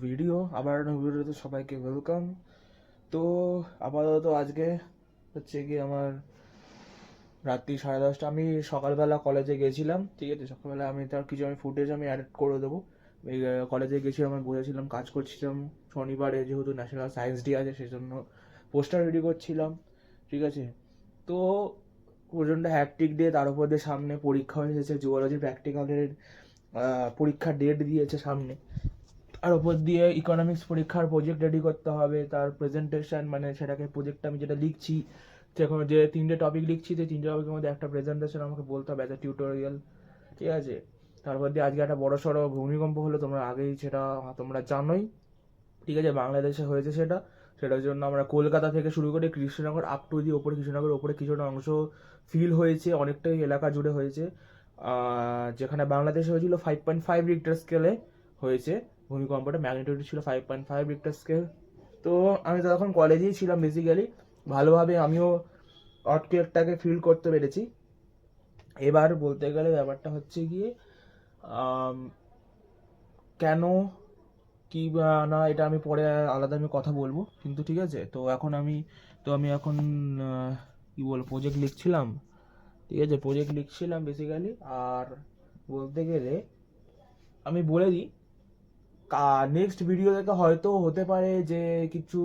Video. আবার ভিডিওতে সবাইকে ওয়েলকাম। তো আপাতত আজকে হচ্ছে কি আমার রাত্রি 10:30। আমি সকালবেলা কলেজে গেছিলাম, ঠিক আছে। সকালবেলা আমি তার কিছু ফুটেজ আমি অ্যাড করে দেবো। এই কলেজে গেছিলাম, আমি বসেছিলাম, কাজ করছিলাম। শনিবারে যেহেতু ন্যাশনাল সায়েন্স ডে আছে, সেই জন্য পোস্টার রেডি করছিলাম, ঠিক আছে। তো প্রচণ্ড হ্যাকটিক ডে, তার উপর দিয়ে সামনে পরীক্ষা হয়ে এসেছে, জুওলজি প্র্যাকটিক্যালের পরীক্ষার ডেট দিয়েছে সামনে। তার উপর দিয়ে ইকোনমিক্স পরীক্ষার প্রজেক্ট রেডি করতে হবে, তার প্রেজেন্টেশন, মানে সেটাকে প্রজেক্টটা আমি যেটা লিখছি, সেখানে যে 3টে টপিক লিখছি, সেই 3টে টপিকের মধ্যে একটা প্রেজেন্টেশন আমাকে বলতে হবে, একটা টিউটোরিয়াল, ঠিক আছে। তারপর দিয়ে আজকে একটা বড় সড়ো ভূমিকম্প হলো, তোমরা আগেই সেটা তোমরা জানোই, ঠিক আছে। বাংলাদেশে হয়েছে সেটা। সেটার জন্য আমরা কলকাতা থেকে শুরু করে কৃষ্ণনগর আপ টু দি ওপরে, কৃষ্ণনগরের ওপরে কিছুটা অংশ ফিল হয়েছে, অনেকটাই এলাকা জুড়ে হয়েছে। যেখানে বাংলাদেশে হয়েছিল 5.5 রিক্টার স্কেলে হয়েছে ভূমিকম্পটা, ম্যাগনিটিউড ছিল 5.5 রিক্টার স্কেল। তো আমি তো তখন কলেজেই ছিলাম বেসিক্যালি, ভালোভাবে আমিও আর্টকেকটাকে ফিল করতে পেরেছি। এবার বলতে গেলে ব্যাপারটা হচ্ছে গিয়ে কেন কি বা না, এটা আমি পরে আলাদা আমি কথা বলবো, কিন্তু ঠিক আছে। তো আমি এখন কি বলবো, প্রজেক্ট লিখছিলাম, ঠিক আছে। Project লিখছিলাম basically. আর বলতে গেলে আমি বলে দিই, নেক্সট ভিডিও থেকে হয়তো হতে পারে যে কিছু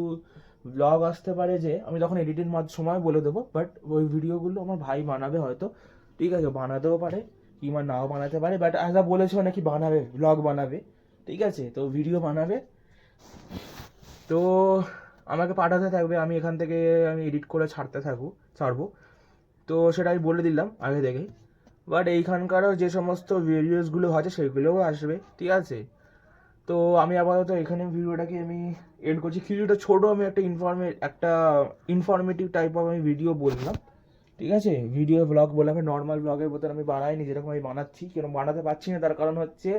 ব্লগ আসতে পারে, যে আমি তখন এডিটিং সময় বলে দেবো, বাট ওই ভিডিওগুলো আমার ভাই বানাবে হয়তো, ঠিক আছে। বানাতেও পারে কিংবা নাও বানাতে পারে, বাট আজা বলেছে নাকি বানাবে, ব্লগ বানাবে, ঠিক আছে। তো ভিডিও বানাবে, তো আমাকে পাঠাতে থাকবে, আমি এখান থেকে আমি এডিট করে ছাড়বো। তো সেটা আমি বলে দিলাম আগে থেকেই। বাট এইখানকারও যে সমস্ত ভিডিওসগুলো আছে সেগুলোও আসবে, ঠিক আছে। তো আমি আপাতত এখানে ভিডিওটাকে আমি এন্ড করছি। কিছুটা ছোটো আমি একটা ইনফরমেটিভ টাইপ অফ আমি ভিডিও বললাম, ঠিক আছে। ভিডিও ব্লগ বললাম, নর্মাল ব্লগের মতন আমি বানাইনি, যেরকম আমি বানাচ্ছি। কেন বানাতে পারছি না, তার কারণ হচ্ছে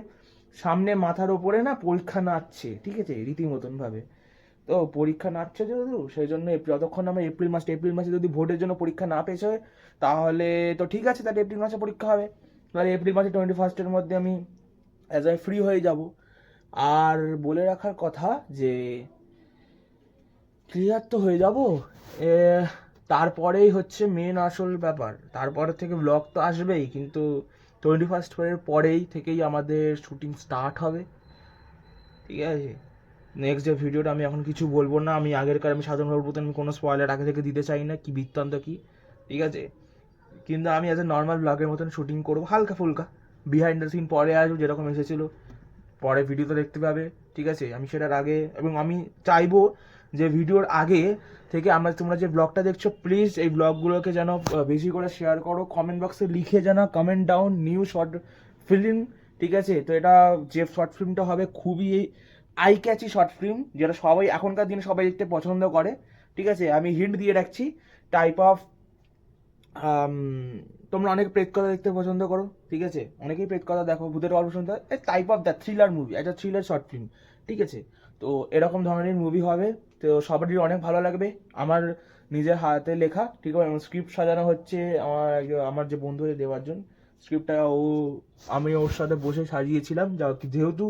সামনে মাথার ওপরে না পরীক্ষা নাচছে, ঠিক আছে, রীতিমতনভাবে। তো পরীক্ষা নাচছে যেহেতু, সেই জন্য যতক্ষণ আমরা এপ্রিল মাসে যদি ভোটের জন্য পরীক্ষা না পেছ হয়, তাহলে তো ঠিক আছে, তাহলে এপ্রিল মাসে পরীক্ষা হবে। তাহলে এপ্রিল মাসে 21 মধ্যে আমি অ্যাজ আই ফ্রি হয়ে যাব। আর বলে রাখার কথা যে ক্লিয়ার তো হয়ে যাব, তারপরেই হচ্ছে মেন আসল ব্যাপার। তারপর থেকে ব্লগ তো আসবেই, কিন্তু 21 পরেই থেকেই আমাদের শুটিং স্টার্ট হবে, ঠিক আছে। নেক্সট যে ভিডিওটা আমি এখন কিছু বলবো না, আমি সাধারণভাবে আমি কোনো স্পয়লার আগে থেকে দিতে চাই না, কি বৃত্তান্ত কি, ঠিক আছে। কিন্তু আমি অ্যাজ এ নর্মাল ব্লগের মতন শুটিং করবো, হালকা ফুলকা বিহাইন্ড দ্য সিন পরে আসবো, যেরকম এসেছিলো পরে ভিডিওতে দেখতে পাবে, ঠিক আছে। আমি সেটার আগে, এবং আমি চাইবো যে ভিডিওর আগে থেকে তোমরা যে ব্লগটা দেখছো, প্লিজ এই ব্লগগুলোকে যেন বেশি করে শেয়ার করো, কমেন্ট বক্সে লিখে যেন comment down new short film, ঠিক আছে। তো এটা যে শর্ট ফিল্মটা হবে খুবই আই ক্যাচি শর্ট ফিল্ম, যেটা সবাই এখনকার দিনে সবাই দেখতে পছন্দ করে, ঠিক আছে। আমি হিন্ট দিয়ে রাখছি, টাইপ অফ তোমরা অনেক প্রেত কথা দেখতে পছন্দ করো, ঠিক আছে। অনেকেই প্রেত কথা দেখো, ভূতের গল্প শুনতে হয়, type of the thriller movie, একটা থ্রিলার শর্ট ফিল্ম, ঠিক আছে। তো এরকম ধরনের মুভি হবে, তো সবারই অনেক ভালো লাগবে। আমার নিজের হাতে লেখা, ঠিক আছে। স্ক্রিপ্ট সাজানো হচ্ছে আমার যে বন্ধু দেওয়ার জন্য স্ক্রিপ্টটা, আমি ওর সাথে বসে সাজিয়েছিলাম, যেহেতু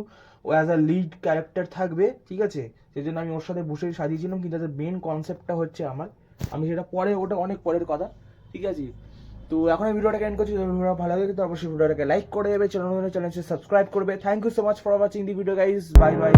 ও অ্যাজ আ লিড ক্যারেক্টার থাকবে, ঠিক আছে। সেই জন্য আমি ওর সাথে বসে সাজিয়েছিলাম, কিন্তু মেন কনসেপ্টটা হচ্ছে আমি সেটা পরে, ওটা অনেক পরের কথা, ঠিক আছে। তো এখন আমি ভিডিওটাকে এন্ড করছি। ভিডিও ভালো লাগে তো অবশ্যই ভিডিওটাকে লাইক করে দেবে, চ্যানেলকে সাবস্ক্রাইব করবে। Thank you so much for watching the video guys, bye by.